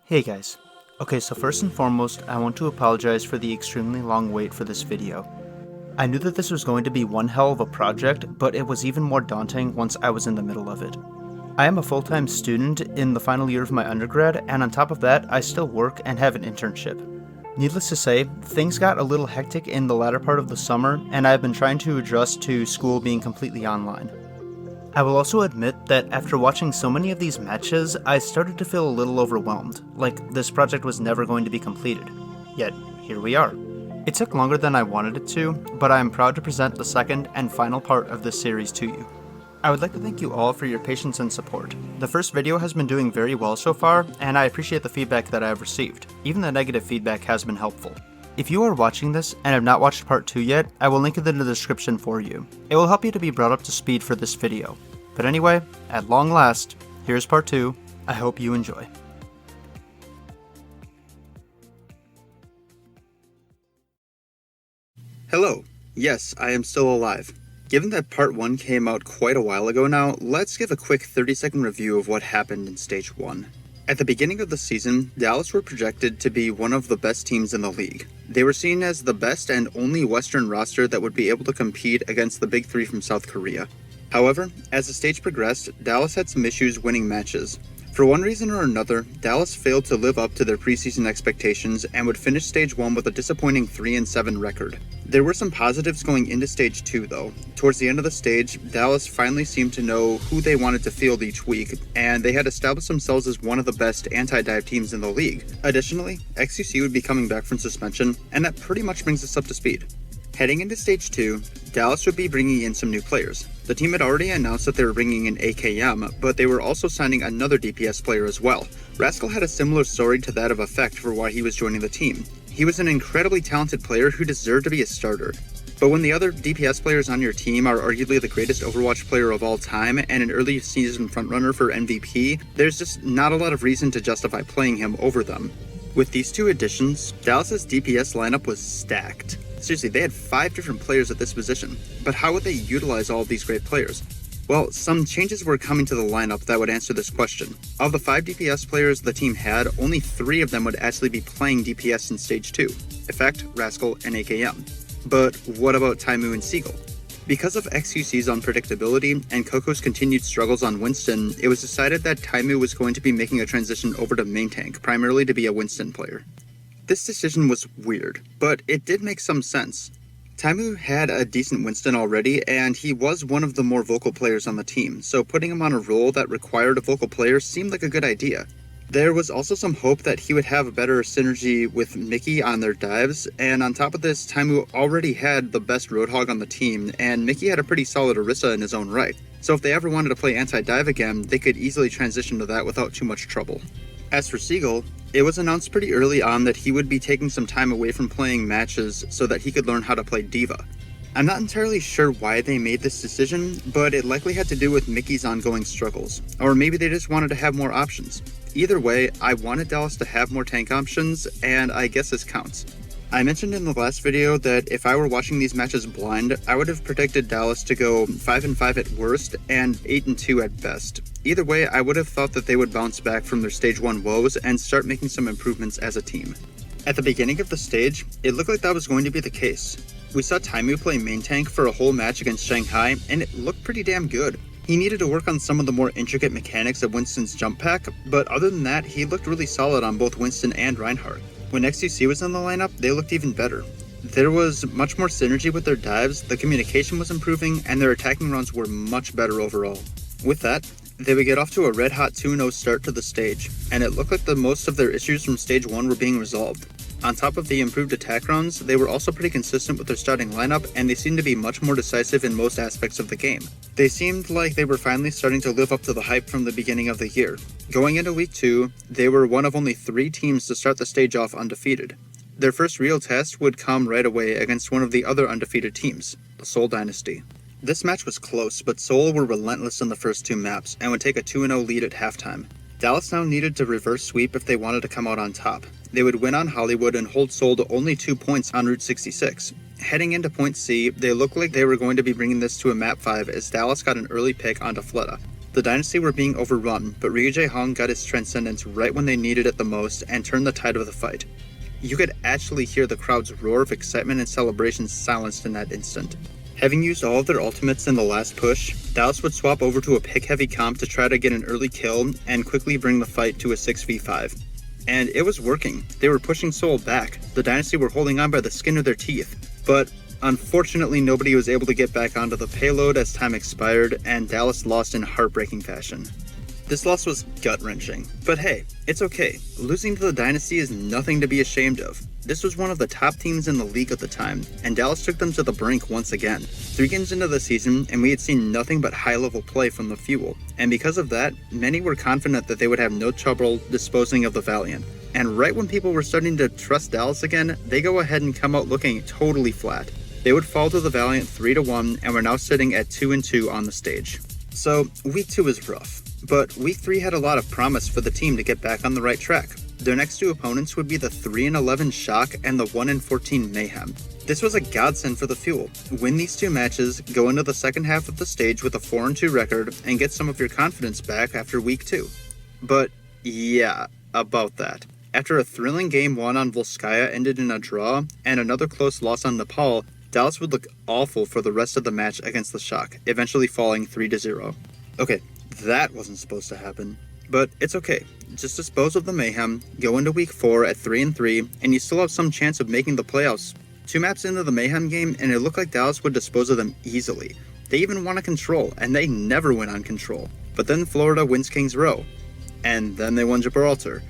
Hey guys. Okay, so first and foremost, I want to apologize for the extremely long wait for this video. I knew that this was going to be one hell of a project, but it was even more daunting once I was in the middle of it. I am a full-time student in the final year of my undergrad, and on top of that, I still work and have an internship. Needless to say, things got a little hectic in the latter part of the summer, and I've been trying to adjust to school being completely online. I will also admit that after watching so many of these matches, I started to feel a little overwhelmed, like this project was never going to be completed. Yet, here we are. It took longer than I wanted it to, but I am proud to present the second and final part of this series to you. I would like to thank you all for your patience and support. The first video has been doing very well so far, and I appreciate the feedback that I have received. Even the negative feedback has been helpful. If you are watching this and have not watched part 2 yet, I will link it in the description for you. It will help you to be brought up to speed for this video. But anyway, at long last, here's part 2. I hope you enjoy. Hello. Yes, I am still alive. Given that part 1 came out quite a while ago now, let's give a quick 30-second review of what happened in Stage 1. At the beginning of the season, Dallas were projected to be one of the best teams in the league. They were seen as the best and only Western roster that would be able to compete against the Big Three from South Korea. However, as the stage progressed, Dallas had some issues winning matches. For one reason or another, Dallas failed to live up to their preseason expectations and would finish Stage 1 with a disappointing 3-7 record. There were some positives going into Stage 2 though. Towards the end of the stage, Dallas finally seemed to know who they wanted to field each week, and they had established themselves as one of the best anti-dive teams in the league. Additionally, XQC would be coming back from suspension, and that pretty much brings us up to speed. Heading into Stage 2, Dallas would be bringing in some new players. The team had already announced that they were bringing in AKM, but they were also signing another DPS player as well. Rascal had a similar story to that of Effect for why he was joining the team. He was an incredibly talented player who deserved to be a starter. But when the other DPS players on your team are arguably the greatest Overwatch player of all time and an early season frontrunner for MVP, there's just not a lot of reason to justify playing him over them. With these two additions, Dallas's DPS lineup was stacked. Seriously, they had 5 different players at this position, but how would they utilize all of these great players? Well, some changes were coming to the lineup that would answer this question. Of the 5 DPS players the team had, only 3 of them would actually be playing DPS in Stage 2, Effect, Rascal, and AKM. But what about Taimu and Seagull? Because of XQC's unpredictability and Coco's continued struggles on Winston, it was decided that Taimu was going to be making a transition over to main tank, primarily to be a Winston player. This decision was weird, but it did make some sense. Taimu had a decent Winston already, and he was one of the more vocal players on the team, so putting him on a role that required a vocal player seemed like a good idea. There was also some hope that he would have a better synergy with Mickey on their dives, and on top of this, Taimu already had the best Roadhog on the team, and Mickey had a pretty solid Orisa in his own right. So if they ever wanted to play anti-dive again, they could easily transition to that without too much trouble. As for Seagull, it was announced pretty early on that he would be taking some time away from playing matches so that he could learn how to play Diva. I'm not entirely sure why they made this decision, but it likely had to do with Mickey's ongoing struggles, or maybe they just wanted to have more options. Either way, I wanted Dallas to have more tank options, and I guess this counts. I mentioned in the last video that if I were watching these matches blind, I would have predicted Dallas to go 5-5 at worst and 8-2 at best. Either way, I would have thought that they would bounce back from their Stage 1 woes and start making some improvements as a team. At the beginning of the stage, it looked like that was going to be the case. We saw Taimu play main tank for a whole match against Shanghai, and it looked pretty damn good. He needed to work on some of the more intricate mechanics of Winston's jump pack, but other than that, he looked really solid on both Winston and Reinhardt. When XQC was in the lineup, they looked even better. There was much more synergy with their dives, the communication was improving, and their attacking runs were much better overall. With that, they would get off to a red-hot 2-0 start to the stage, and it looked like the most of their issues from Stage 1 were being resolved. On top of the improved attack runs, they were also pretty consistent with their starting lineup, and they seemed to be much more decisive in most aspects of the game. They seemed like they were finally starting to live up to the hype from the beginning of the year. Going into Week 2, they were one of only 3 teams to start the stage off undefeated. Their first real test would come right away against one of the other undefeated teams, the Seoul Dynasty. This match was close, but Seoul were relentless in the first 2 maps, and would take a 2-0 lead at halftime. Dallas now needed to reverse sweep if they wanted to come out on top. They would win on Hollywood and hold Seoul to only 2 points on Route 66. Heading into Point C, they looked like they were going to be bringing this to a map 5 as Dallas got an early pick onto Fleta. The Dynasty were being overrun, but Ryujay Hong got his transcendence right when they needed it the most and turned the tide of the fight. You could actually hear the crowd's roar of excitement and celebration silenced in that instant. Having used all of their ultimates in the last push, Dallas would swap over to a pick-heavy comp to try to get an early kill and quickly bring the fight to a 6v5. And it was working. They were pushing Seoul back. The Dynasty were holding on by the skin of their teeth. But unfortunately, nobody was able to get back onto the payload as time expired, and Dallas lost in heartbreaking fashion. This loss was gut-wrenching, but hey, it's okay. Losing to the Dynasty is nothing to be ashamed of. This was one of the top teams in the league at the time, and Dallas took them to the brink once again. 3 games into the season, and we had seen nothing but high-level play from the Fuel, and because of that, many were confident that they would have no trouble disposing of the Valiant. And right when people were starting to trust Dallas again, they go ahead and come out looking totally flat. They would fall to the Valiant 3-1, and we're now sitting at 2-2 on the stage. So, week 2 was rough. But week 3 had a lot of promise for the team to get back on the right track. Their next 2 opponents would be the 3-11 Shock and the 1-14 Mayhem. This was a godsend for the Fuel. Win these 2 matches, go into the second half of the stage with a 4-2 record, and get some of your confidence back after week 2. But yeah, about that. After a thrilling game 1 on Volskaya ended in a draw, and another close loss on Nepal, Dallas would look awful for the rest of the match against the Shock, eventually falling 3-0. Okay, that wasn't supposed to happen. But it's okay. Just dispose of the Mayhem, go into week 4 at 3-3, and you still have some chance of making the playoffs. 2 maps into the Mayhem game, and it looked like Dallas would dispose of them easily. They even won a control, and they never went on control. But then Florida wins Kings Row. And then they won Gibraltar.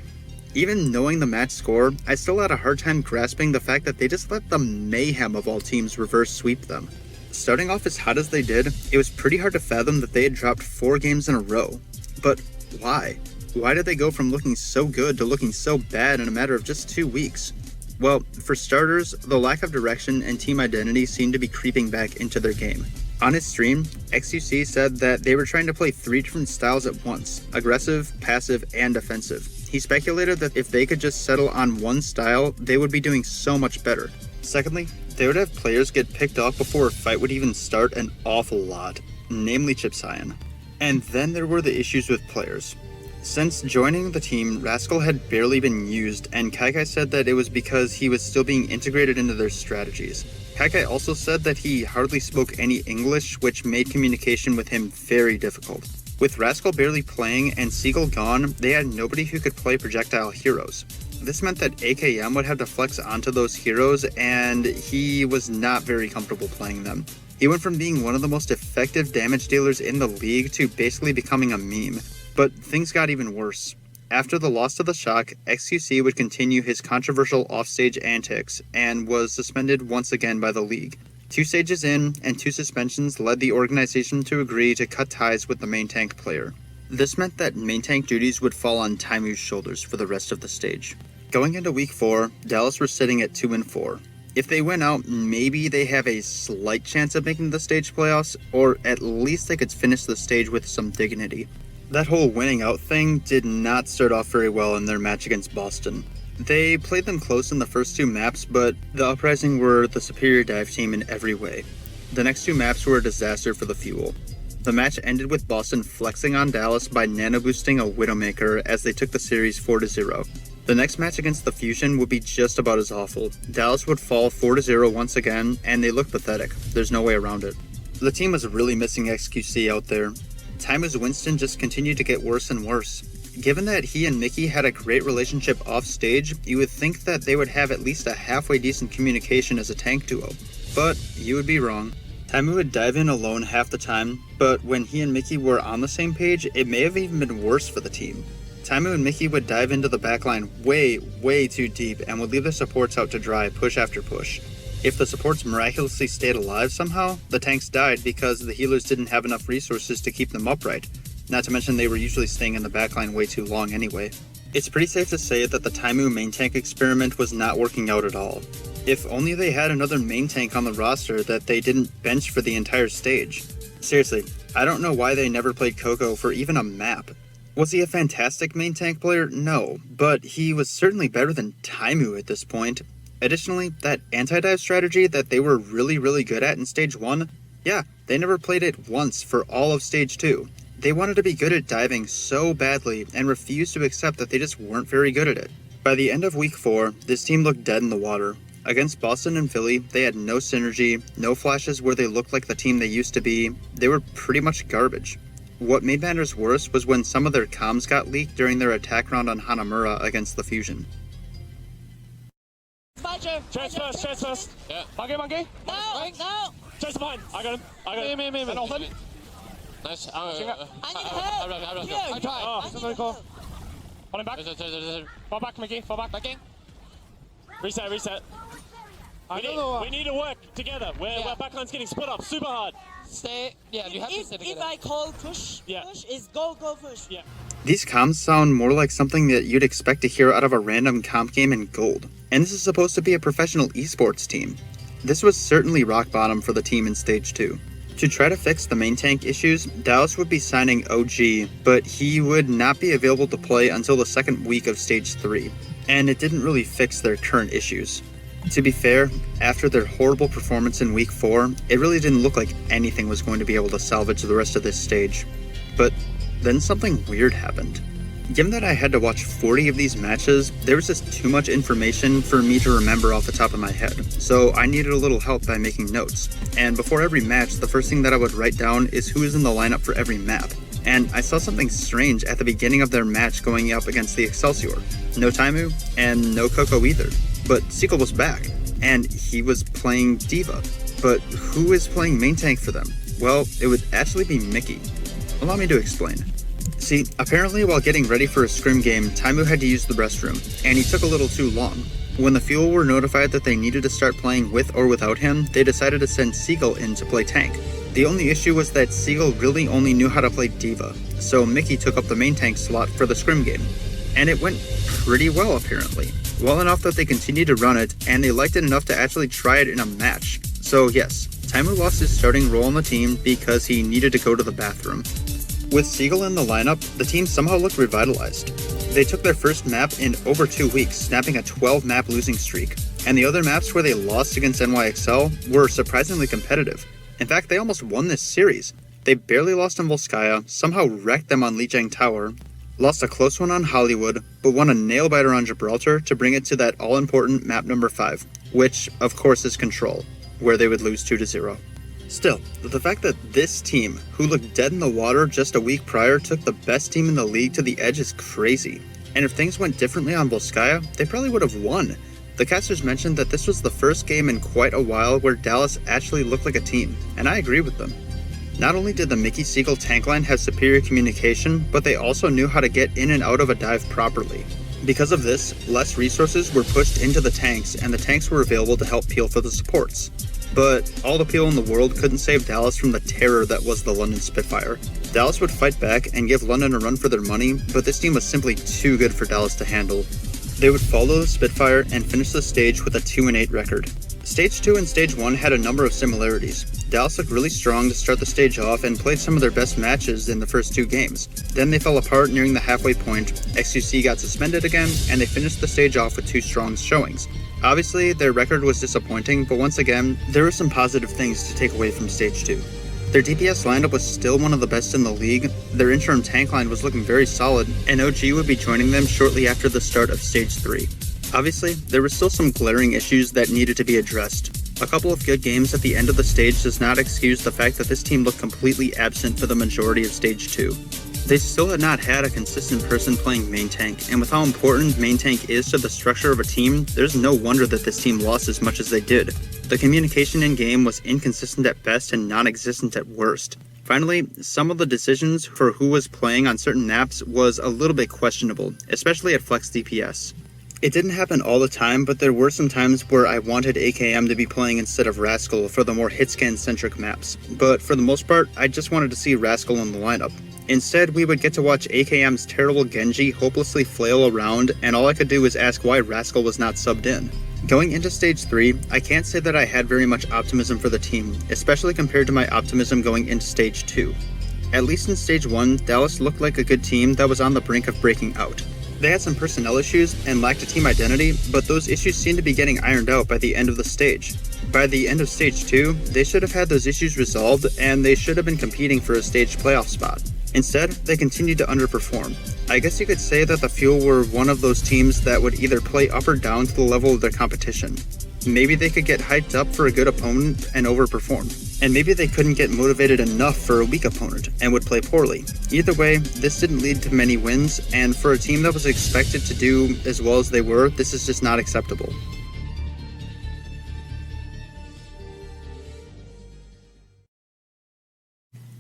Even knowing the match score, I still had a hard time grasping the fact that they just let the Mayhem of all teams reverse sweep them. Starting off as hot as they did, it was pretty hard to fathom that they had dropped 4 games in a row. But why? Why did they go from looking so good to looking so bad in a matter of just 2 weeks? Well, for starters, the lack of direction and team identity seemed to be creeping back into their game. On his stream, XUC said that they were trying to play 3 different styles at once: aggressive, passive, and defensive. He speculated that if they could just settle on one style, they would be doing so much better. Secondly, they would have players get picked off before a fight would even start an awful lot, namely Chip Cyan. And then there were the issues with players. Since joining the team, Rascal had barely been used, and Kaikai said that it was because he was still being integrated into their strategies. Kaikai also said that he hardly spoke any English, which made communication with him very difficult. With Rascal barely playing and Seagull gone, they had nobody who could play projectile heroes. This meant that AKM would have to flex onto those heroes, and he was not very comfortable playing them. He went from being one of the most effective damage dealers in the league to basically becoming a meme. But things got even worse. After the loss to the Shock, XQC would continue his controversial offstage antics and was suspended once again by the league. 2 stages in, and 2 suspensions led the organization to agree to cut ties with the main tank player. This meant that main tank duties would fall on Taimu's shoulders for the rest of the stage. Going into week 4, Dallas were sitting at 2-4. If they win out, maybe they have a slight chance of making the stage playoffs, or at least they could finish the stage with some dignity. That whole winning out thing did not start off very well in their match against Boston. They played them close in the first 2 maps, but the Uprising were the superior dive team in every way. The next 2 maps were a disaster for the Fuel. The match ended with Boston flexing on Dallas by nano-boosting a Widowmaker as they took the series 4-0. The next match against the Fusion would be just about as awful. Dallas would fall 4-0 once again, and they looked pathetic. There's no way around it. The team was really missing XQC out there. Taimu's Winston just continued to get worse and worse. Given that he and Mickey had a great relationship off stage, you would think that they would have at least a halfway decent communication as a tank duo. But you would be wrong. Taimu would dive in alone half the time, but when he and Mickey were on the same page, it may have even been worse for the team. Taimu and Mickey would dive into the backline way too deep and would leave their supports out to dry push after push. If the supports miraculously stayed alive somehow, the tanks died because the healers didn't have enough resources to keep them upright. Not to mention they were usually staying in the backline way too long anyway. It's pretty safe to say that the Taimu main tank experiment was not working out at all. If only they had another main tank on the roster that they didn't bench for the entire stage. Seriously, I don't know why they never played Coco for even a map. Was he a fantastic main tank player? No, but he was certainly better than Taimu at this point. Additionally, that anti-dive strategy that they were really good at in Stage 1, yeah, they never played it once for all of Stage 2. They wanted to be good at diving so badly and refused to accept that they just weren't very good at it. By the end of week 4, this team looked dead in the water. Against Boston and Philly, they had no synergy, no flashes where they looked like the team they used to be. They were pretty much garbage. What made matters worse was when some of their comms got leaked during their attack round on Hanamura against the Fusion. Chase first. Yeah. Monkey. No. Chase the point. I got him. Me. And open. Nice. I need help. Here. I try. Oh, somebody call. Hold him back. There's- Fall back, Mickey. Fall back. Backing. Reset. We need to work together. We're backline's getting split up super hard. Stay. Yeah, you have to stay If together. I call push, is go push. Yeah. These comms sound more like something that you'd expect to hear out of a random comp game in Gold. And this is supposed to be a professional esports team. This was certainly rock bottom for the team in Stage 2. To try to fix the main tank issues, Dallas would be signing OG, but he would not be available to play until the second week of Stage 3. And it didn't really fix their current issues. To be fair, after their horrible performance in week 4, it really didn't look like anything was going to be able to salvage the rest of this stage. But then something weird happened. Given that I had to watch 40 of these matches, there was just too much information for me to remember off the top of my head, so I needed a little help by making notes. And before every match, the first thing that I would write down is who is in the lineup for every map. And I saw something strange at the beginning of their match going up against the Excelsior. No Taimu, and no Coco either. But Seagull was back, and he was playing Diva. But who is playing main tank for them? Well, it would actually be Mickey. Allow me to explain. See, apparently while getting ready for a scrim game, Taimu had to use the restroom, and he took a little too long. When the Fuel were notified that they needed to start playing with or without him, they decided to send Seagull in to play tank. The only issue was that Seagull really only knew how to play Diva, so Mickey took up the main tank slot for the scrim game. And it went pretty well apparently. Well enough that they continued to run it, and they liked it enough to actually try it in a match. So yes, Taimu lost his starting role on the team because he needed to go to the bathroom. With Seagull in the lineup, the team somehow looked revitalized. They took their first map in over 2 weeks, snapping a 12-map losing streak. And the other maps where they lost against NYXL were surprisingly competitive. In fact, they almost won this series. They barely lost on Volskaya, somehow wrecked them on Lijiang Tower, lost a close one on Hollywood, but won a nail-biter on Gibraltar to bring it to that all-important map number 5, which, of course, is Control, where they would lose 2-0. Still, the fact that this team, who looked dead in the water just a week prior, took the best team in the league to the edge is crazy. And if things went differently on Volskaya, they probably would have won. The casters mentioned that this was the first game in quite a while where Dallas actually looked like a team, and I agree with them. Not only did the Mickey Seagull tank line have superior communication, but they also knew how to get in and out of a dive properly. Because of this, less resources were pushed into the tanks, and the tanks were available to help peel for the supports. But all the peel in the world couldn't save Dallas from the terror that was the London Spitfire. Dallas would fight back and give London a run for their money, but this team was simply too good for Dallas to handle. They would follow the Spitfire and finish the stage with a 2-8 record. Stage 2 and Stage 1 had a number of similarities. Dallas looked really strong to start the stage off and played some of their best matches in the first 2 games. Then they fell apart nearing the halfway point, XQC got suspended again, and they finished the stage off with 2 strong showings. Obviously, their record was disappointing, but once again, there were some positive things to take away from Stage 2. Their DPS lineup was still one of the best in the league, their interim tank line was looking very solid, and OG would be joining them shortly after the start of Stage 3. Obviously, there were still some glaring issues that needed to be addressed. A couple of good games at the end of the stage does not excuse the fact that this team looked completely absent for the majority of Stage 2. They still had not had a consistent person playing main tank, and with how important main tank is to the structure of a team, there's no wonder that this team lost as much as they did. The communication in-game was inconsistent at best and non-existent at worst. Finally, some of the decisions for who was playing on certain maps was a little bit questionable, especially at Flex DPS. It didn't happen all the time, but there were some times where I wanted AKM to be playing instead of Rascal for the more hitscan-centric maps, but for the most part, I just wanted to see Rascal in the lineup. Instead, we would get to watch AKM's terrible Genji hopelessly flail around, and all I could do was ask why Rascal was not subbed in. Going into Stage 3, I can't say that I had very much optimism for the team, especially compared to my optimism going into Stage 2. At least in Stage 1, Dallas looked like a good team that was on the brink of breaking out. They had some personnel issues and lacked a team identity, but those issues seemed to be getting ironed out by the end of the stage. By the end of Stage 2, they should have had those issues resolved, and they should have been competing for a stage playoff spot. Instead, they continued to underperform. I guess you could say that the Fuel were one of those teams that would either play up or down to the level of their competition. Maybe they could get hyped up for a good opponent and overperform. And maybe they couldn't get motivated enough for a weak opponent and would play poorly. Either way, this didn't lead to many wins, and for a team that was expected to do as well as they were, this is just not acceptable.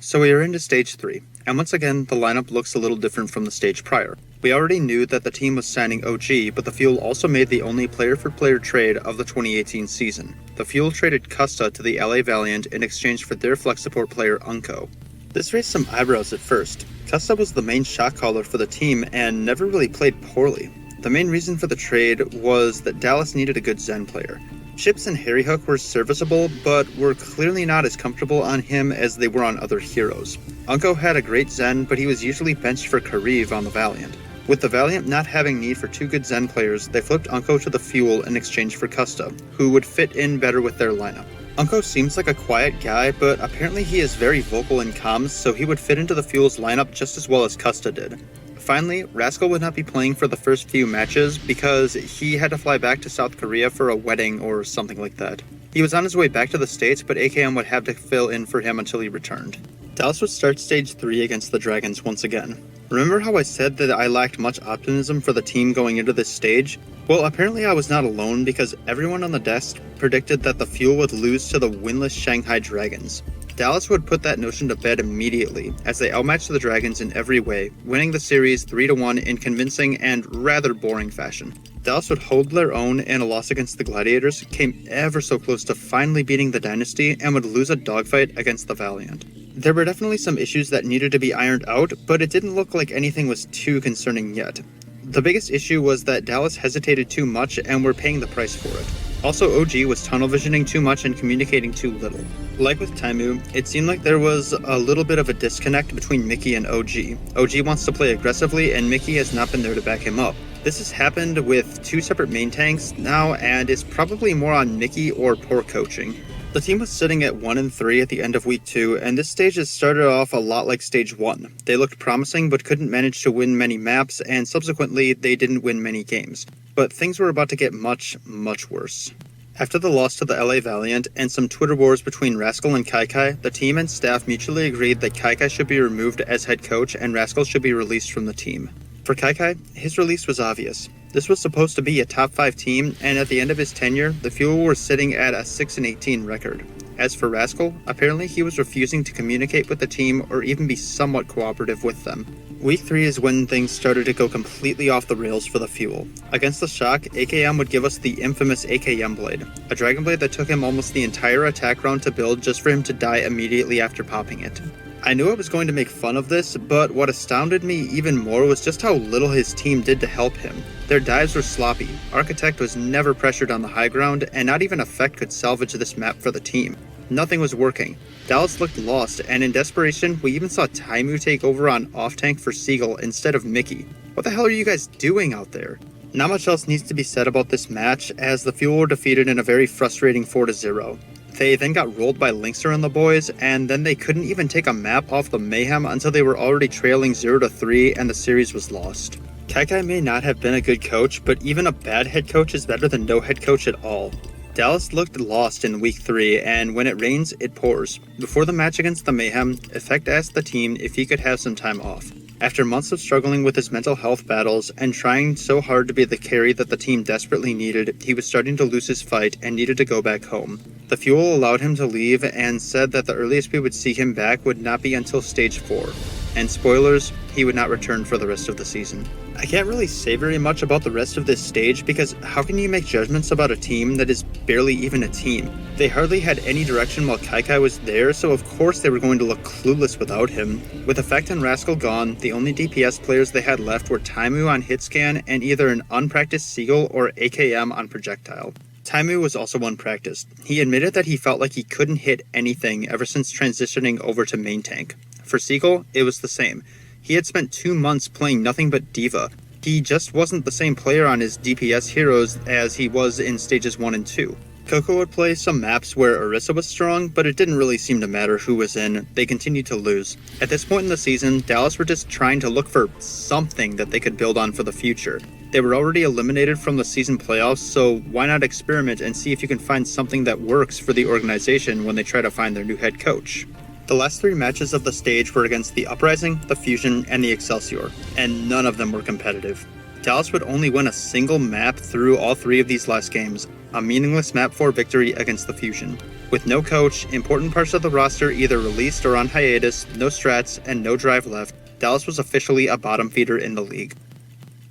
So we are into Stage 3, and once again, the lineup looks a little different from the stage prior. We already knew that the team was signing OG, but the Fuel also made the only player-for-player trade of the 2018 season. The Fuel traded Custa to the LA Valiant in exchange for their flex support player Unco. This raised some eyebrows at first. Custa was the main shot caller for the team and never really played poorly. The main reason for the trade was that Dallas needed a good Zen player. Chips and Harry Hook were serviceable, but were clearly not as comfortable on him as they were on other heroes. Unco had a great Zen, but he was usually benched for Kariv on the Valiant. With the Valiant not having need for two good Zen players, they flipped Unco to the Fuel in exchange for Custa, who would fit in better with their lineup. Unco seems like a quiet guy, but apparently he is very vocal in comms, so he would fit into the Fuel's lineup just as well as Custa did. Finally, Rascal would not be playing for the first few matches because he had to fly back to South Korea for a wedding or something like that. He was on his way back to the States, but AKM would have to fill in for him until he returned. Dallas would start Stage 3 against the Dragons once again. Remember how I said that I lacked much optimism for the team going into this stage? Well, apparently I was not alone because everyone on the desk predicted that the Fuel would lose to the winless Shanghai Dragons. Dallas would put that notion to bed immediately, as they outmatched the Dragons in every way, winning the series 3-1 in convincing and rather boring fashion. Dallas would hold their own, and a loss against the Gladiators came ever so close to finally beating the Dynasty and would lose a dogfight against the Valiant. There were definitely some issues that needed to be ironed out, but it didn't look like anything was too concerning yet. The biggest issue was that Dallas hesitated too much and were paying the price for it. Also, OG was tunnel visioning too much and communicating too little. Like with Taimu, it seemed like there was a little bit of a disconnect between Mickey and OG. OG wants to play aggressively, and Mickey has not been there to back him up. This has happened with two separate main tanks now, and is probably more on Mickey or poor coaching. The team was sitting at 1-3 at the end of week 2, and this stage has started off a lot like stage 1. They looked promising but couldn't manage to win many maps, and subsequently they didn't win many games. But things were about to get much, much worse. After the loss to the LA Valiant and some Twitter wars between Rascal and Kaikai, the team and staff mutually agreed that Kaikai should be removed as head coach and Rascal should be released from the team. For Kaikai, his release was obvious. This was supposed to be a top 5 team, and at the end of his tenure, the Fuel were sitting at a 6-18 record. As for Rascal, apparently he was refusing to communicate with the team or even be somewhat cooperative with them. Week 3 is when things started to go completely off the rails for the Fuel. Against the Shock, AKM would give us the infamous AKM Blade, a Dragon Blade that took him almost the entire attack round to build just for him to die immediately after popping it. I knew I was going to make fun of this, but what astounded me even more was just how little his team did to help him. Their dives were sloppy, Architect was never pressured on the high ground, and not even Effect could salvage this map for the team. Nothing was working. Dallas looked lost, and in desperation, we even saw Taimu take over on off-tank for Seagull instead of Mickey. What the hell are you guys doing out there? Not much else needs to be said about this match, as the Fuel were defeated in a very frustrating 4-0. They then got rolled by Linkster and the boys, and then they couldn't even take a map off the Mayhem until they were already trailing 0-3 and the series was lost. Kaikai may not have been a good coach, but even a bad head coach is better than no head coach at all. Dallas looked lost in week 3, and when it rains, it pours. Before the match against the Mayhem, Effect asked the team if he could have some time off. After months of struggling with his mental health battles and trying so hard to be the carry that the team desperately needed, he was starting to lose his fight and needed to go back home. The Fuel allowed him to leave and said that the earliest we would see him back would not be until stage 4. And spoilers, he would not return for the rest of the season. I can't really say very much about the rest of this stage because how can you make judgments about a team that is barely even a team? They hardly had any direction while Kaikai was there, so of course they were going to look clueless without him. With Effect and Rascal gone, the only DPS players they had left were Taimu on Hitscan and either an unpracticed Seagull or AKM on Projectile. Taimu was also unpracticed. He admitted that he felt like he couldn't hit anything ever since transitioning over to main tank. For Seagull, it was the same. He had spent 2 months playing nothing but Diva. He just wasn't the same player on his DPS heroes as he was in stages 1 and 2. Coco would play some maps where Orisa was strong, but it didn't really seem to matter who was in. They continued to lose. At this point in the season, Dallas were just trying to look for something that they could build on for the future. They were already eliminated from the season playoffs, so why not experiment and see if you can find something that works for the organization when they try to find their new head coach. The last 3 matches of the stage were against the Uprising, the Fusion, and the Excelsior, and none of them were competitive. Dallas would only win a single map through all 3 of these last games, a meaningless map 4 victory against the Fusion. With no coach, important parts of the roster either released or on hiatus, no strats, and no drive left, Dallas was officially a bottom feeder in the league.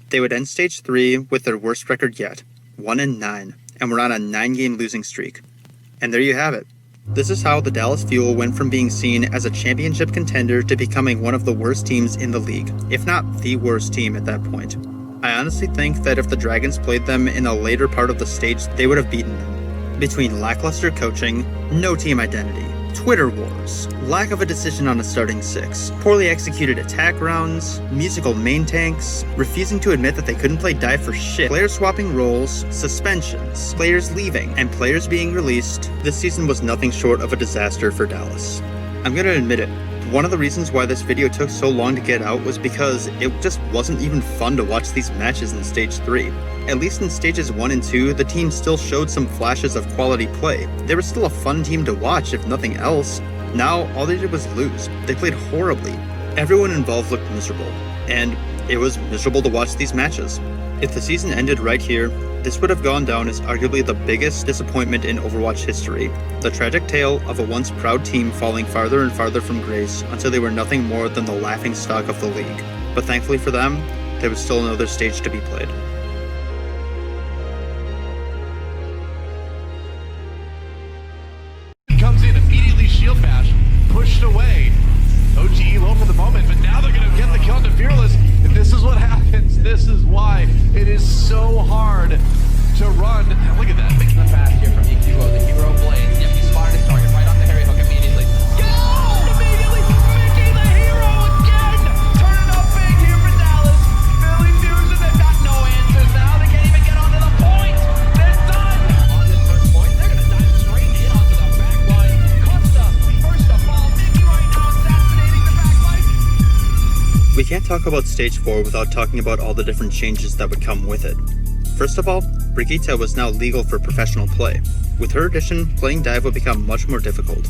They would end Stage 3 with their worst record yet, 1-9, and were on a 9-game losing streak. And there you have it. This is how the Dallas Fuel went from being seen as a championship contender to becoming one of the worst teams in the league, if not the worst team at that point. I honestly think that if the Dragons played them in a later part of the stage, they would have beaten them. Between lackluster coaching, no team identity, Twitter wars, lack of a decision on a starting 6, poorly executed attack rounds, musical main tanks, refusing to admit that they couldn't play dive for shit, players swapping roles, suspensions, players leaving, and players being released, this season was nothing short of a disaster for Dallas. I'm gonna admit it. One of the reasons why this video took so long to get out was because it just wasn't even fun to watch these matches in Stage 3. At least in Stages 1 and 2, the team still showed some flashes of quality play. They were still a fun team to watch, if nothing else. Now, all they did was lose. They played horribly. Everyone involved looked miserable, and it was miserable to watch these matches. If the season ended right here, this would have gone down as arguably the biggest disappointment in Overwatch history. The tragic tale of a once proud team falling farther and farther from grace until they were nothing more than the laughingstock of the league. But thankfully for them, there was still another stage to be played. He comes in immediately, shield bash, pushed away. OGE low for the moment, but now they're going to get the kill into Fearless. If this is what happens, this is why it is so hard to run. And look at that. The pass here from Ikiwo, the hero blades. Yep, he spotted his target right on the Harry hook immediately. Immediately, Mickey the hero again! Turning up big here for Dallas. Philly Fusion, they've got no answers now. They can't even get onto the point. They're done. On this first point, they're going to dive straight in onto the back line. Costa, first of all, Mickey right now assassinating the back line. We can't talk about Stage 4 without talking about all the different changes that would come with it. First of all, Brigitte was now legal for professional play. With her addition, playing dive would become much more difficult.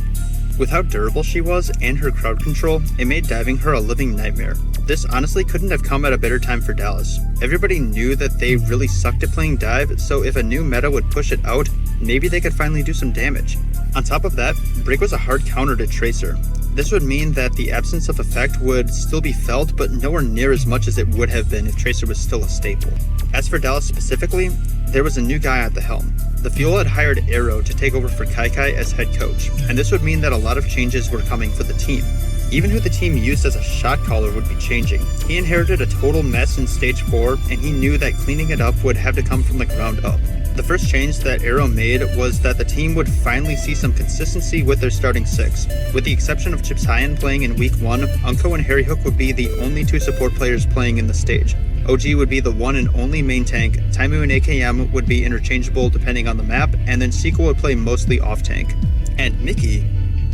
With how durable she was and her crowd control, it made diving her a living nightmare. This honestly couldn't have come at a better time for Dallas. Everybody knew that they really sucked at playing dive, so if a new meta would push it out, maybe they could finally do some damage. On top of that, Brig was a hard counter to Tracer. This would mean that the absence of effect would still be felt, but nowhere near as much as it would have been if Tracer was still a staple. As for Dallas specifically, there was a new guy at the helm. The Fuel had hired Arrow to take over for Kai as head coach, and this would mean that a lot of changes were coming for the team. Even who the team used as a shot caller would be changing. He inherited a total mess in Stage 4, and he knew that cleaning it up would have to come from the ground up. The first change that Arrow made was that the team would finally see some consistency with their starting 6. With the exception of Chips Hyen playing in Week 1, Unko and Harry Hook would be the only 2 support players playing in the stage. OG would be the one and only main tank, Taimu and AKM would be interchangeable depending on the map, and then Sequel would play mostly off-tank. And Mickey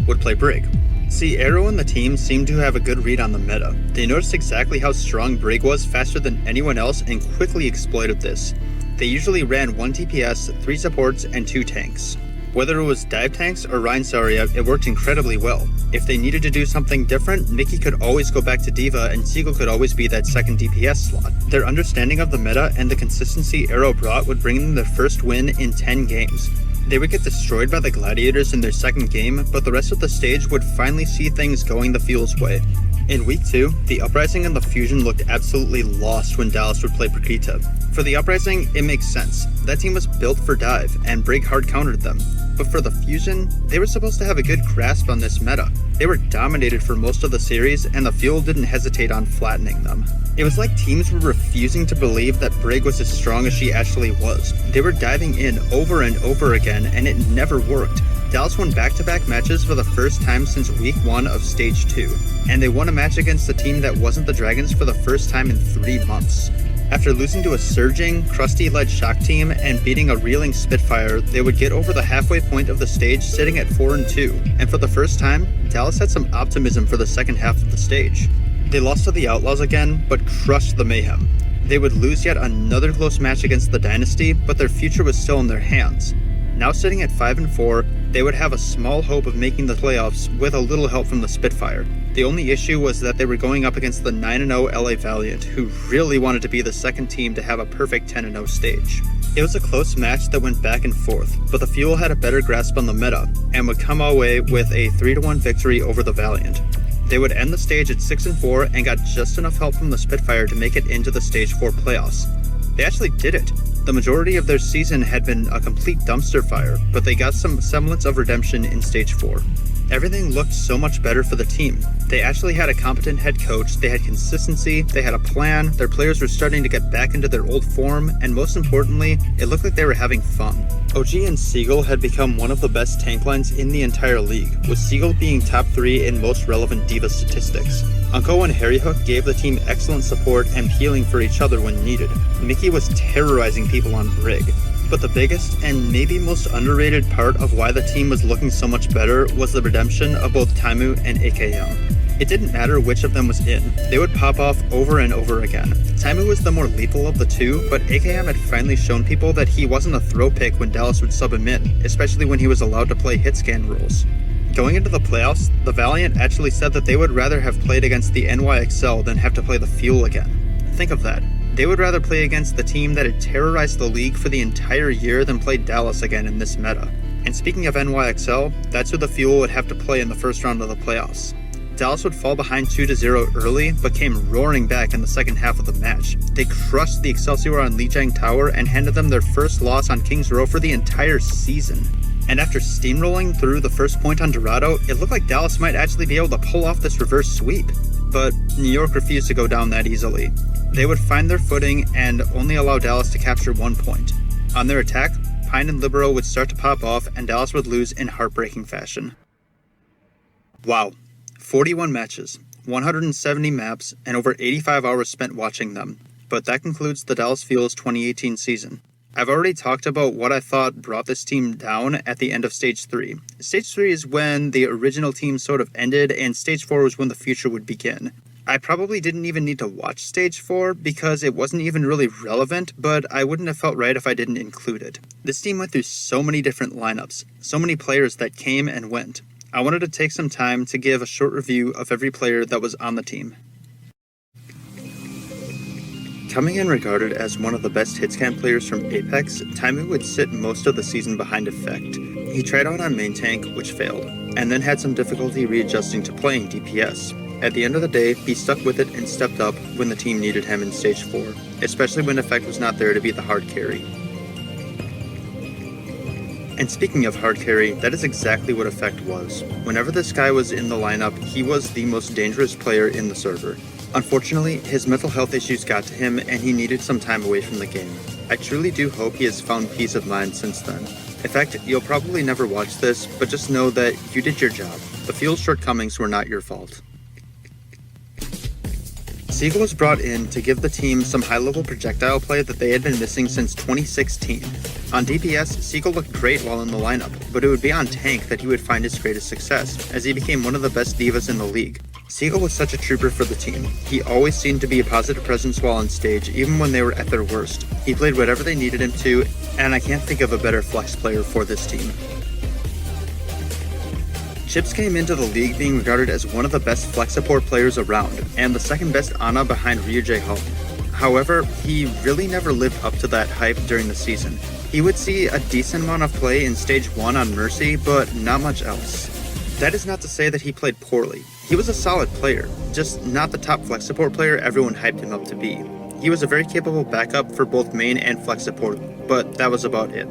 would play Brig. See, Arrow and the team seemed to have a good read on the meta. They noticed exactly how strong Brig was faster than anyone else and quickly exploited this. They usually ran 1 TPS, 3 supports, and 2 tanks. Whether it was dive tanks or Rein Saria, it worked incredibly well. If they needed to do something different, Mickey could always go back to Diva and Siegel could always be that second DPS slot. Their understanding of the meta and the consistency Arrow brought would bring them their first win in 10 games. They would get destroyed by the Gladiators in their second game, but the rest of the stage would finally see things going the Fuel's way. In Week 2, the Uprising and the Fusion looked absolutely lost when Dallas would play Brigitte. For the Uprising, it makes sense. That team was built for dive, and Brig hard countered them. But for the Fusion, they were supposed to have a good grasp on this meta. They were dominated for most of the series, and the Fuel didn't hesitate on flattening them. It was like teams were refusing to believe that Brig was as strong as she actually was. They were diving in over and over again, and it never worked. Dallas won back-to-back matches for the first time since Week 1 of Stage 2, and they won a match against a team that wasn't the Dragons for the first time in 3 months. After losing to a surging, crusty-led shock team and beating a reeling Spitfire, they would get over the halfway point of the stage sitting at 4-2, and for the first time, Dallas had some optimism for the second half of the stage. They lost to the Outlaws again, but crushed the Mayhem. They would lose yet another close match against the Dynasty, but their future was still in their hands. Now sitting at 5-4, they would have a small hope of making the playoffs with a little help from the Spitfire. The only issue was that they were going up against the 9-0 LA Valiant, who really wanted to be the second team to have a perfect 10-0 stage. It was a close match that went back and forth, but the Fuel had a better grasp on the meta, and would come away with a 3-1 victory over the Valiant. They would end the stage at 6-4 and got just enough help from the Spitfire to make it into the Stage 4 playoffs. They actually did it. The majority of their season had been a complete dumpster fire, but they got some semblance of redemption in Stage 4. Everything looked so much better for the team. They actually had a competent head coach, they had consistency, they had a plan, their players were starting to get back into their old form, and most importantly, it looked like they were having fun. OG and Seagull had become one of the best tank lines in the entire league, with Seagull being top 3 in most relevant D.Va statistics. Unko and Harry Hook gave the team excellent support and healing for each other when needed. Mickey was terrorizing people on Brig. But the biggest and maybe most underrated part of why the team was looking so much better was the redemption of both Taimu and AKM. It didn't matter which of them was in, they would pop off over and over again. Taimu was the more lethal of the two, but AKM had finally shown people that he wasn't a throw pick when Dallas would sub him in, especially when he was allowed to play hit scan rules. Going into the playoffs, the Valiant actually said that they would rather have played against the NYXL than have to play the Fuel again. Think of that. They would rather play against the team that had terrorized the league for the entire year than play Dallas again in this meta. And speaking of NYXL, that's who the Fuel would have to play in the first round of the playoffs. Dallas would fall behind 2-0 early, but came roaring back in the second half of the match. They crushed the Excelsior on Lijiang Tower and handed them their first loss on Kings Row for the entire season. And after steamrolling through the first point on Dorado, it looked like Dallas might actually be able to pull off this reverse sweep. But New York refused to go down that easily. They would find their footing and only allow Dallas to capture 1 point. On their attack, Pine and Libero would start to pop off and Dallas would lose in heartbreaking fashion. Wow. 41 matches, 170 maps, and over 85 hours spent watching them. But that concludes the Dallas Fuel's 2018 season. I've already talked about what I thought brought this team down at the end of Stage 3. Stage 3 is when the original team sort of ended, and Stage 4 was when the future would begin. I probably didn't even need to watch Stage 4 because it wasn't even really relevant, but I wouldn't have felt right if I didn't include it. This team went through so many different lineups, so many players that came and went. I wanted to take some time to give a short review of every player that was on the team. Coming in regarded as one of the best hitscan players from Apex, Taimu would sit most of the season behind Effect. He tried out on main tank, which failed, and then had some difficulty readjusting to playing DPS. At the end of the day, he stuck with it and stepped up when the team needed him in Stage 4, especially when Effect was not there to be the hard carry. And speaking of hard carry, that is exactly what Effect was. Whenever this guy was in the lineup, he was the most dangerous player in the server. Unfortunately, his mental health issues got to him and he needed some time away from the game. I truly do hope he has found peace of mind since then. In fact, you'll probably never watch this, but just know that you did your job. The Fuel's shortcomings were not your fault. Seagull was brought in to give the team some high-level projectile play that they had been missing since 2016. On DPS, Seagull looked great while in the lineup, but it would be on tank that he would find his greatest success, as he became one of the best divas in the league. Seagull was such a trooper for the team. He always seemed to be a positive presence while on stage, even when they were at their worst. He played whatever they needed him to, and I can't think of a better flex player for this team. Chips came into the league being regarded as one of the best flex support players around, and the second best Ana behind Ryujay Hall. However, he really never lived up to that hype during the season. He would see a decent amount of play in Stage 1 on Mercy, but not much else. That is not to say that he played poorly. He was a solid player, just not the top flex support player everyone hyped him up to be. He was a very capable backup for both main and flex support, but that was about it.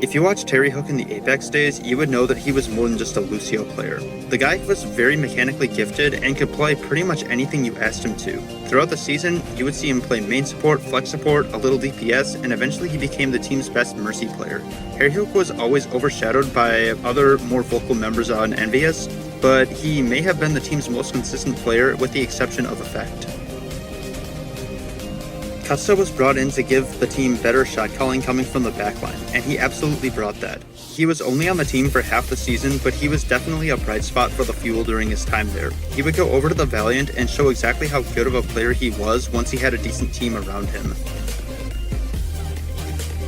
If you watched Terry Hook in the Apex days, you would know that he was more than just a Lucio player. The guy was very mechanically gifted and could play pretty much anything you asked him to. Throughout the season, you would see him play main support, flex support, a little DPS, and eventually he became the team's best Mercy player. Harry Hook was always overshadowed by other more vocal members on Envious, but he may have been the team's most consistent player with the exception of Effect. Custa was brought in to give the team better shot calling coming from the backline, and he absolutely brought that. He was only on the team for half the season, but he was definitely a bright spot for the Fuel during his time there. He would go over to the Valiant and show exactly how good of a player he was once he had a decent team around him.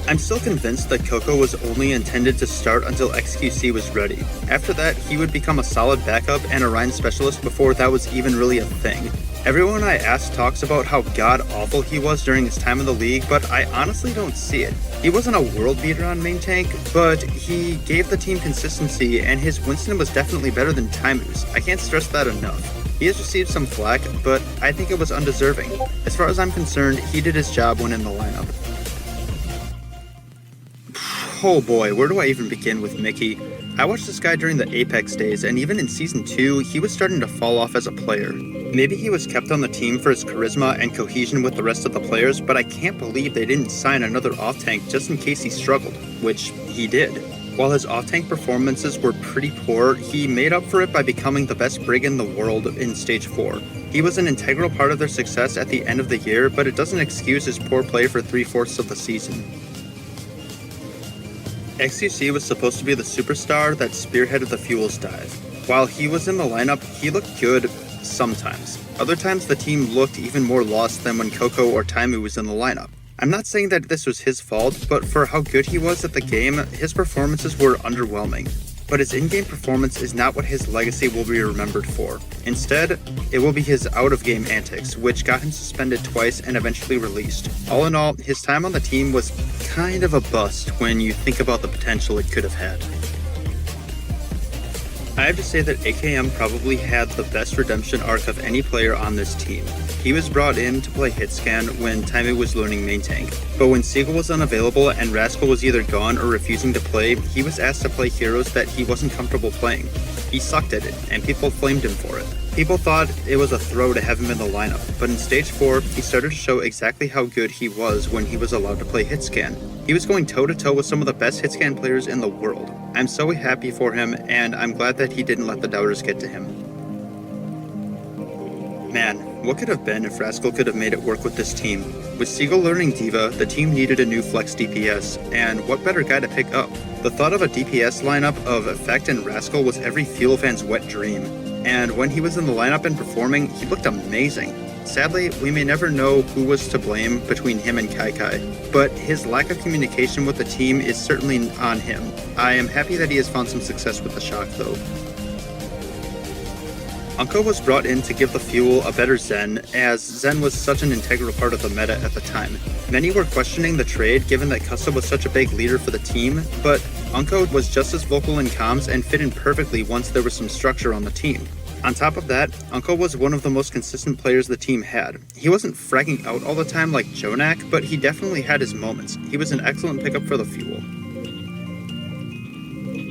I'm still convinced that Coco was only intended to start until XQC was ready. After that, he would become a solid backup and a Rhine specialist before that was even really a thing. Everyone I ask talks about how god-awful he was during his time in the league, but I honestly don't see it. He wasn't a world beater on main tank, but he gave the team consistency, and his Winston was definitely better than Taimu's. I can't stress that enough. He has received some flack, but I think it was undeserving. As far as I'm concerned, he did his job when in the lineup. Oh boy, where do I even begin with Mickey? I watched this guy during the Apex days, and even in Season 2, he was starting to fall off as a player. Maybe he was kept on the team for his charisma and cohesion with the rest of the players, but I can't believe they didn't sign another off-tank just in case he struggled, which he did. While his off-tank performances were pretty poor, he made up for it by becoming the best brig in the world in Stage 4. He was an integral part of their success at the end of the year, but it doesn't excuse his poor play for 3/4 of the season. XQC was supposed to be the superstar that spearheaded the Fuel's dive. While he was in the lineup, he looked good sometimes. Other times the team looked even more lost than when Coco or Taimu was in the lineup. I'm not saying that this was his fault, but for how good he was at the game, his performances were underwhelming. But his in-game performance is not what his legacy will be remembered for. Instead, it will be his out-of-game antics, which got him suspended twice and eventually released. All in all, his time on the team was kind of a bust when you think about the potential it could have had. I have to say that AKM probably had the best redemption arc of any player on this team. He was brought in to play hitscan when Taimu was learning main tank, but when Siegel was unavailable and Rascal was either gone or refusing to play, he was asked to play heroes that he wasn't comfortable playing. He sucked at it, and people flamed him for it. People thought it was a throw to have him in the lineup, but in Stage 4, he started to show exactly how good he was when he was allowed to play hitscan. He was going toe-to-toe with some of the best hitscan players in the world. I'm so happy for him, and I'm glad that he didn't let the doubters get to him. Man, what could have been if Rascal could have made it work with this team? With Siegel learning D.Va, the team needed a new flex DPS, and what better guy to pick up? The thought of a DPS lineup of Effect and Rascal was every Fuel fan's wet dream, and when he was in the lineup and performing, he looked amazing. Sadly, we may never know who was to blame between him and Kai, but his lack of communication with the team is certainly on him. I am happy that he has found some success with the Shock though. Unko was brought in to give the Fuel a better Zen, as Zen was such an integral part of the meta at the time. Many were questioning the trade given that Custa was such a big leader for the team, but Unko was just as vocal in comms and fit in perfectly once there was some structure on the team. On top of that, Unko was one of the most consistent players the team had. He wasn't fragging out all the time like Jonak, but he definitely had his moments. He was an excellent pickup for the Fuel.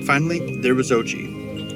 Finally, there was OG.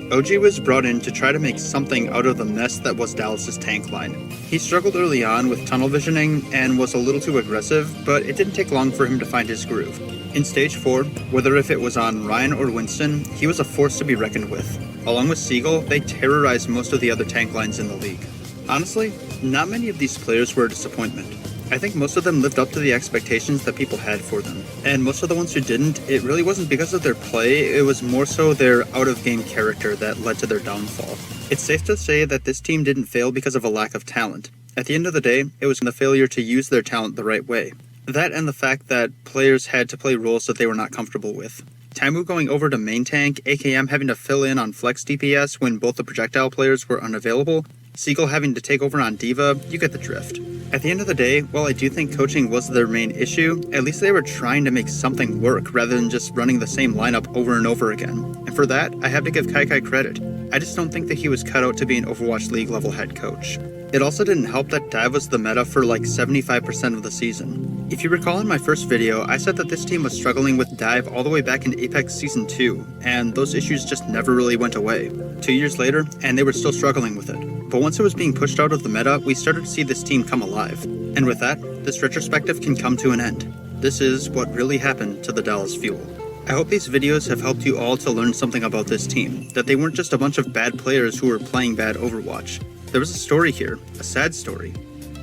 OG was brought in to try to make something out of the mess that was Dallas's tank line. He struggled early on with tunnel visioning and was a little too aggressive, but it didn't take long for him to find his groove. In Stage 4, whether if it was on Ryan or Winston, he was a force to be reckoned with. Along with Siegel, they terrorized most of the other tank lines in the league. Honestly, not many of these players were a disappointment. I think most of them lived up to the expectations that people had for them. And most of the ones who didn't, it really wasn't because of their play, it was more so their out-of-game character that led to their downfall. It's safe to say that this team didn't fail because of a lack of talent. At the end of the day, it was the failure to use their talent the right way. That and the fact that players had to play roles that they were not comfortable with. Taimu going over to main tank, AKM having to fill in on flex DPS when both the projectile players were unavailable, Siegel having to take over on D.Va, you get the drift. At the end of the day, while I do think coaching was their main issue, at least they were trying to make something work rather than just running the same lineup over and over again. And for that, I have to give Kai credit. I just don't think that he was cut out to be an Overwatch League level head coach. It also didn't help that dive was the meta for like 75% of the season. If you recall in my first video, I said that this team was struggling with dive all the way back in Apex Season 2, and those issues just never really went away. 2 years later, and they were still struggling with it. But once it was being pushed out of the meta, we started to see this team come alive. And with that, this retrospective can come to an end. This is what really happened to the Dallas Fuel. I hope these videos have helped you all to learn something about this team, that they weren't just a bunch of bad players who were playing bad Overwatch. There was a story here, a sad story.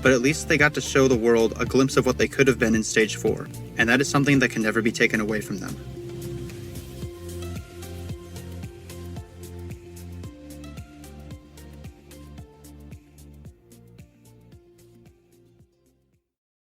but at least they got to show the world a glimpse of what they could have been in Stage 4, and that is something that can never be taken away from them.